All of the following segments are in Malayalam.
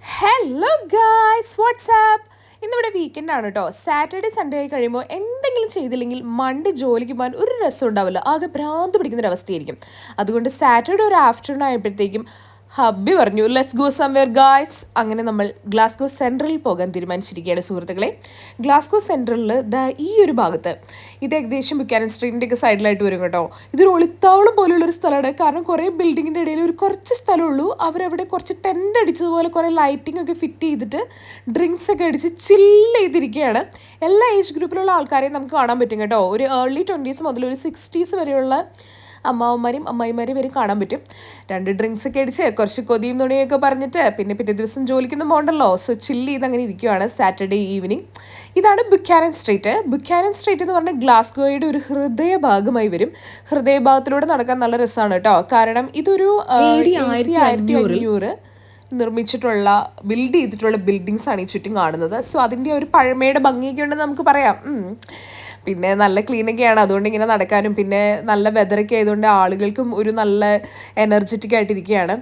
Hello guys WhatsApp. ഇന്നിവിടെ വീക്കെൻഡ് ആണ് കേട്ടോ. സാറ്റർഡേ സൺഡേ ആയി കഴിയുമ്പോൾ എന്തെങ്കിലും ചെയ്തില്ലെങ്കിൽ മൺഡേ ജോലിക്ക് പോകാൻ ഒരു രസം ഉണ്ടാവില്ല, ആകെ ഭ്രാന്ത് പിടിക്കുന്നൊരവസ്ഥയായിരിക്കും. അതുകൊണ്ട് സാറ്റർഡേ ഒരു ആഫ്റ്റർനൂൺ ആയപ്പോഴത്തേക്കും ഹബ്ബി പറഞ്ഞു ലെറ്റ്സ് ഗോ സംവെയർ ഗായ്സ്. അങ്ങനെ നമ്മൾ ഗ്ലാസ്ഗോ സെൻട്രലിൽ പോകാൻ തീരുമാനിച്ചിരിക്കുകയാണ് സുഹൃത്തുക്കളെ. ഗ്ലാസ്ഗോ സെൻട്രലിൽ ഈ ഒരു ഭാഗത്ത്, ഇത് ഏകദേശം ബുക്കാനൻ സ്ട്രീറ്റിൻ്റെ ഒക്കെ സൈഡിലായിട്ട് വരും കേട്ടോ. ഇതൊരു ഒളിത്താവളം പോലുള്ളൊരു സ്ഥലമാണ്. കാരണം കുറേ ബിൽഡിങ്ങിൻ്റെ ഇടയിൽ ഒരു കുറച്ച് സ്ഥലമുള്ളൂ. അവരവിടെ കുറച്ച് ടെൻ്റ് അടിച്ചതുപോലെ കുറേ ലൈറ്റിംഗ് ഒക്കെ ഫിറ്റ് ചെയ്തിട്ട് ഡ്രിങ്ക്സ് ഒക്കെ അടിച്ച് ചില്ല് ചെയ്തിരിക്കുകയാണ്. എല്ലാ ഏജ് ഗ്രൂപ്പിലുള്ള ആൾക്കാരെയും നമുക്ക് കാണാൻ പറ്റും കേട്ടോ. ഒരു ഏർലി 20s മുതൽ ഒരു 60s വരെയുള്ള അമ്മാവന്മാരും അമ്മായിമാരും വരെ കാണാൻ പറ്റും. 2 ഡ്രിങ്ക്സ് ഒക്കെ അടിച്ച് കുറച്ച് കൊതിയും തുണിയൊക്കെ പറഞ്ഞിട്ട് പിന്നെ പിറ്റേ ദിവസം ജോലിക്കൊന്നും പോകണ്ടല്ലോ, സോ ചില്ല് ചെയ്ത് അങ്ങനെ ഇരിക്കുകയാണ് സാറ്റർഡേ ഈവനിങ്. ഇതാണ് ബുക്കാനൻ സ്ട്രീറ്റ്. ബുക്കാനൻ സ്ട്രീറ്റ് എന്ന് പറഞ്ഞാൽ ഗ്ലാസ്ഗോയുടെ ഒരു ഹൃദയഭാഗമായി വരും. ഹൃദയഭാഗത്തിലൂടെ നടക്കാൻ നല്ല രസമാണ് കേട്ടോ. കാരണം ഇതൊരു 1500 നിർമ്മിച്ചിട്ടുള്ള ബിൽഡ് ചെയ്തിട്ടുള്ള ബിൽഡിങ്സ് ആണ് ഈ ചുറ്റും കാണുന്നത്. സോ അതിൻ്റെ ഒരു പഴമയുടെ ഭംഗിയൊക്കെ ഉണ്ടെന്ന് നമുക്ക് പറയാം. പിന്നെ നല്ല ക്ലീനൊക്കെയാണ്, അതുകൊണ്ട് ഇങ്ങനെ നടക്കാനും പിന്നെ നല്ല വെതറൊക്കെ ആയതുകൊണ്ട് ആളുകൾക്കും ഒരു നല്ല എനർജറ്റിക് ആയിട്ടിരിക്കുകയാണ്.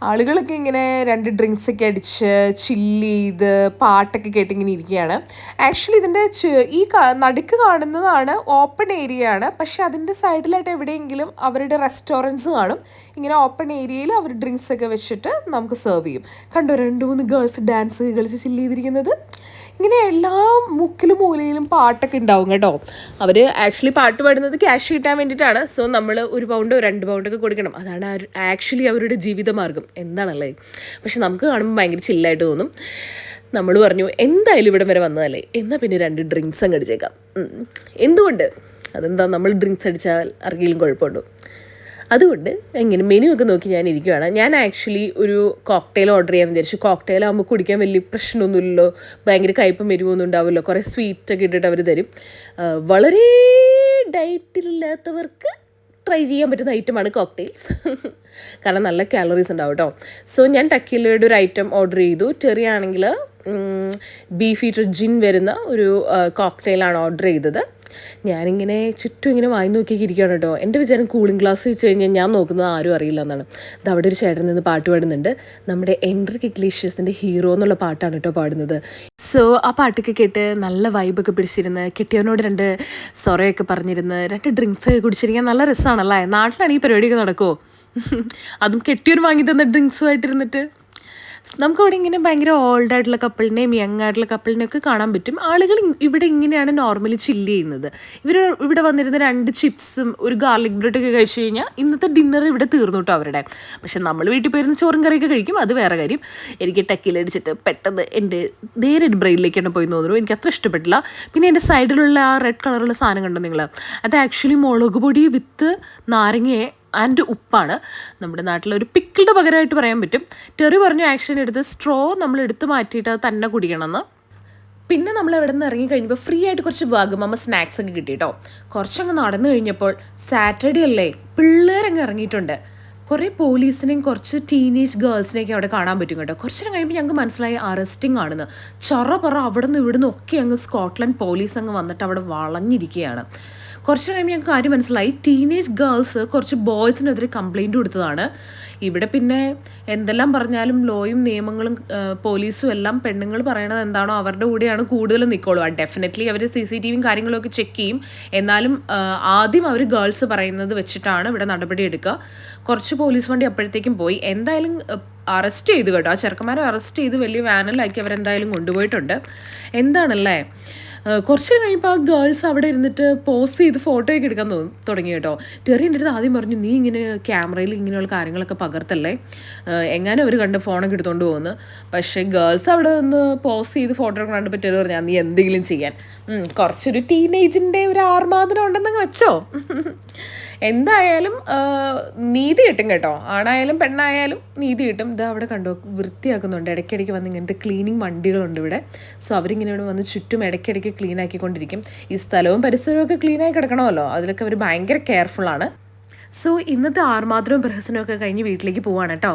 ആളുകളൊക്കെ ഇങ്ങനെ 2 ഡ്രിങ്ക്സ് ഒക്കെ അടിച്ച് ചില്ല് ചെയ്ത് പാട്ടൊക്കെ കേട്ടിങ്ങനെ ഇരിക്കുകയാണ്. ആക്ച്വലി ഇതിൻ്റെ ഈ നടുക്ക് കാണുന്നതാണ് ഓപ്പൺ ഏരിയ ആണ്. പക്ഷെ അതിൻ്റെ സൈഡിലായിട്ട് എവിടെയെങ്കിലും അവരുടെ റെസ്റ്റോറൻറ്റ്സ് കാണും. ഇങ്ങനെ ഓപ്പൺ ഏരിയയിൽ അവർ ഡ്രിങ്ക്സ് ഒക്കെ വെച്ചിട്ട് നമുക്ക് സെർവ് ചെയ്യും. കണ്ടോ 2-3 ഗേൾസ് ഡാൻസ് കളിച്ച് ചില്ല് ചെയ്തിരിക്കുന്നത്. ഇങ്ങനെ എല്ലാ മുക്കിലും മൂലയിലും പാട്ടൊക്കെ ഉണ്ടാവും കേട്ടോ. അവർ ആക്ച്വലി പാട്ട് പാടുന്നത് ക്യാഷ് കിട്ടാൻ വേണ്ടിയിട്ടാണ്. സോ നമ്മൾ 1 പൗണ്ടോ 2 പൗണ്ടൊക്കെ കൊടുക്കണം. അതാണ് ആക്ച്വലി അവരുടെ ജീവിതമാർഗ്ഗം എന്താണല്ലേ. പക്ഷെ നമുക്ക് കാണുമ്പോൾ ഭയങ്കര ചില്ലായിട്ട് തോന്നും. നമ്മൾ പറഞ്ഞു എന്തായാലും ഇവിടെ വരെ വന്നതല്ലേ, എന്നാൽ പിന്നെ 2 ഡ്രിങ്ക്സ് അങ്ങ് അടിച്ചേക്കാം. എന്തുകൊണ്ട്? അതെന്താ, നമ്മൾ ഡ്രിങ്ക്സ് അടിച്ചാൽ ആർക്കെങ്കിലും കുഴപ്പമുണ്ടോ? അതുകൊണ്ട് എങ്ങനെ മെനു ഒക്കെ നോക്കി ഞാൻ ഇരിക്കുകയാണ്. ഞാൻ ആക്ച്വലി ഒരു കോക്ടെയിൽ ഓർഡർ ചെയ്യാമെന്ന് വിചാരിച്ചു. കോക്ടെയിൽ ആകുമ്പോൾ കുടിക്കാൻ വലിയ പ്രശ്നമൊന്നുമില്ലല്ലോ, ഭയങ്കര കയ്പും എരിവൊന്നും ഉണ്ടാവില്ലോ, കുറേ സ്വീറ്റൊക്കെ ഇട്ടിട്ട് അവർ തരും. വളരെ ഡയറ്റിലില്ലാത്തവർക്ക് ട്രൈ ചെയ്യാൻ പറ്റുന്ന ഐറ്റമാണ് കോക്ടെയിൽസ്. കാരണം നല്ല കാലറീസ് ഉണ്ടാവും കേട്ടോ. സോ ഞാൻ ടക്കീലയുടെ ഒരു ഐറ്റം ഓർഡർ ചെയ്തു. ടെറി ആണെങ്കിൽ ബീഫ് ഈറ്റർ ജിൻ വരുന്ന ഒരു കോക്ടെയിലാണ് ഓർഡർ ചെയ്തത്. ഞാനിങ്ങനെ ചുറ്റും ഇങ്ങനെ വായി നോക്കിയൊക്കെ ഇരിക്കുകയാണ് കേട്ടോ. എൻ്റെ വിചാരം കൂളിംഗ് ഗ്ലാസ് വെച്ച് കഴിഞ്ഞാൽ ഞാൻ നോക്കുന്നത് ആരും അറിയില്ല എന്നാണ്. ഇത് അവിടെ ഒരു ചേട്ടൻ നിന്ന് പാട്ട് പാടുന്നുണ്ട്. നമ്മുടെ എൻട്രിക് ഇഗ്ലേഷ്യസിൻ്റെ ഹീറോ എന്നുള്ള പാട്ടാണ് കേട്ടോ പാടുന്നത്. സോ ആ പാട്ടൊക്കെ കേട്ട് നല്ല വൈബൊക്കെ പിടിച്ചിരുന്ന് കെട്ടിയവനോട് 2 സൊറയൊക്കെ പറഞ്ഞിരുന്ന് 2 ഡ്രിങ്ക്സ് ഒക്കെ കുടിച്ചിരിക്കാൻ നല്ല രസമാണല്ലേ. നാട്ടിലാണ് ഈ പരിപാടിയൊക്കെ നടക്കുമോ? അതും കെട്ടിയവൻ വാങ്ങി തന്ന ഡ്രിങ്ക്സുമായിട്ടിരുന്നിട്ട്. നമുക്കവിടെ ഇങ്ങനെ ഭയങ്കര ഓൾഡ് ആയിട്ടുള്ള കപ്പിളിനെയും യങ് ആയിട്ടുള്ള കപ്പിളിനെയും ഒക്കെ കാണാൻ പറ്റും. ആളുകൾ ഇവിടെ ഇങ്ങനെയാണ് നോർമലി ചില്ല് ചെയ്യുന്നത്. ഇവിടെ വന്നിരുന്ന 2 ചിപ്സും ഒരു ഗാർലിക് ബ്രെഡൊക്കെ കഴിച്ചു കഴിഞ്ഞാൽ ഇന്നത്തെ ഡിന്നർ ഇവിടെ തീർന്നു കേട്ടോ അവരുടെ. പക്ഷെ നമ്മൾ വീട്ടിൽ പോയിരുന്ന ചോറും കറിയൊക്കെ കഴിക്കും, അത് വേറെ കാര്യം. എനിക്ക് ടക്കിലടിച്ചിട്ട് പെട്ടെന്ന് എൻ്റെ നേരെ ഒരു ബ്രെയിനിലേക്കാണ് പോയി തോന്നുന്നു. എനിക്ക് അത്ര ഇഷ്ടപ്പെട്ടില്ല. പിന്നെ എൻ്റെ സൈഡിലുള്ള ആ റെഡ് കളറുള്ള സാധനം കണ്ടോ നിങ്ങൾ? അത് ആക്ച്വലി മുളക് പൊടി വിത്ത് നാരങ്ങയെ ആൻഡ് ഉപ്പാണ്. നമ്മുടെ നാട്ടിലൊരു പിക്കിളുടെ പകരമായിട്ട് പറയാൻ പറ്റും. ടെറി പറഞ്ഞു ആക്ഷൻ എടുത്ത് സ്ട്രോ നമ്മൾ എടുത്ത് മാറ്റിയിട്ട് അത് തന്നെ കുടിക്കണമെന്ന്. പിന്നെ നമ്മൾ എവിടെ നിന്ന് ഇറങ്ങി കഴിഞ്ഞപ്പോൾ ഫ്രീ ആയിട്ട് കുറച്ച് വാഗമമ്മ സ്നാക്സ് ഒക്കെ കിട്ടി കേട്ടോ. കുറച്ചങ്ങ് നടന്നു കഴിഞ്ഞപ്പോൾ സാറ്റർഡേ അല്ലേ, പിള്ളേരങ്ങ് ഇറങ്ങിയിട്ടുണ്ട്. കുറേ പോലീസിനെയും കുറച്ച് ടീനേജ് ഗേൾസിനെയൊക്കെ അവിടെ കാണാൻ പറ്റും കേട്ടോ. കുറച്ചു കഴിയുമ്പോൾ ഞങ്ങൾക്ക് മനസ്സിലായി അറസ്റ്റിംഗ് ആണെന്ന്. പറ അവിടെ നിന്ന് ഇവിടെ നിന്നൊക്കെ അങ്ങ് സ്കോട്ട്ലൻഡ് പോലീസ് അങ്ങ് വന്നിട്ട് അവിടെ വളഞ്ഞിരിക്കുകയാണ്. കുറച്ച് കഴിയുമ്പോൾ ഞങ്ങൾക്ക് കാര്യം മനസ്സിലായി, ടീനേജ് ഗേൾസ് കുറച്ച് ബോയ്സിനെതിരെ കംപ്ലയിൻറ്റ് കൊടുത്തതാണ്. ഇവിടെ പിന്നെ എന്തെല്ലാം പറഞ്ഞാലും ലോയും നിയമങ്ങളും പോലീസും എല്ലാം പെണ്ണുങ്ങൾ പറയണത് എന്താണോ അവരുടെ കൂടെയാണ് കൂടുതലും നിൽക്കുള്ളൂ. ഡെഫിനറ്റ്ലി അവർ CCTVയും കാര്യങ്ങളൊക്കെ ചെക്ക് ചെയ്യും. എന്നാലും ആദ്യം അവർ ഗേൾസ് പറയുന്നത് വെച്ചിട്ടാണ് ഇവിടെ നടപടി എടുക്കുക. കുറച്ച് പോലീസ് വണ്ടി അപ്പോഴത്തേക്കും പോയി. എന്തായാലും അറസ്റ്റ് ചെയ്തു കേട്ടോ. ആ ചെറുക്കന്മാരെ അറസ്റ്റ് ചെയ്ത് വലിയ വാനിലാക്കി അവരെന്തായാലും കൊണ്ടുപോയിട്ടുണ്ട്. എന്താണല്ലേ, കുറച്ച് കഴിയുമ്പോൾ ആ ഗേൾസ് അവിടെ ഇരുന്നിട്ട് പോസ്റ്റ് ചെയ്ത് ഫോട്ടോയൊക്കെ എടുക്കാൻ തുടങ്ങി കേട്ടോ. ടെറി എൻ്റെ അടുത്ത് ആദ്യം പറഞ്ഞു നീ ഇങ്ങനെ ക്യാമറയിൽ ഇങ്ങനെയുള്ള കാര്യങ്ങളൊക്കെ പകർത്തല്ലേ, എങ്ങാനും അവർ കണ്ട് ഫോണൊക്കെ എടുത്തുകൊണ്ട് പോകുന്നു. പക്ഷേ ഗേൾസ് അവിടെ നിന്ന് പോസ്റ്റ് ചെയ്ത് ഫോട്ടോ ഒക്കെ കണ്ടപ്പോൾ ടെറി പറഞ്ഞാൽ നീ എന്തെങ്കിലും ചെയ്യാൻ, കുറച്ചൊരു ടീനേജിൻ്റെ ഒരു ആർമാദനം ഉണ്ടെന്നങ്ങ് വെച്ചോ. എന്തായാലും നീതി കിട്ടും കേട്ടോ. ആണായാലും പെണ്ണായാലും നീതി കിട്ടും. ഇതാ അവിടെ കണ്ടോ വൃത്തിയാക്കുന്നുണ്ട്. ഇടയ്ക്കിടയ്ക്ക് വന്ന് ഇങ്ങനത്തെ ക്ലീനിങ് വണ്ടികളുണ്ട് ഇവിടെ. സോ അവരിങ്ങനെ വന്ന് ചുറ്റും ഇടയ്ക്കിടയ്ക്ക് ക്ലീൻ ആക്കിക്കൊണ്ടിരിക്കും. ഈ സ്ഥലവും പരിസരവും ഒക്കെ ക്ലീനായി കിടക്കണമല്ലോ, അതിലൊക്കെ അവർ ഭയങ്കര കെയർഫുള്ളാണ്. സോ ഇന്നത്തെ ആർമാദവും പ്രഹസനവും ഒക്കെ കഴിഞ്ഞ് വീട്ടിലേക്ക് പോവാണ് കേട്ടോ.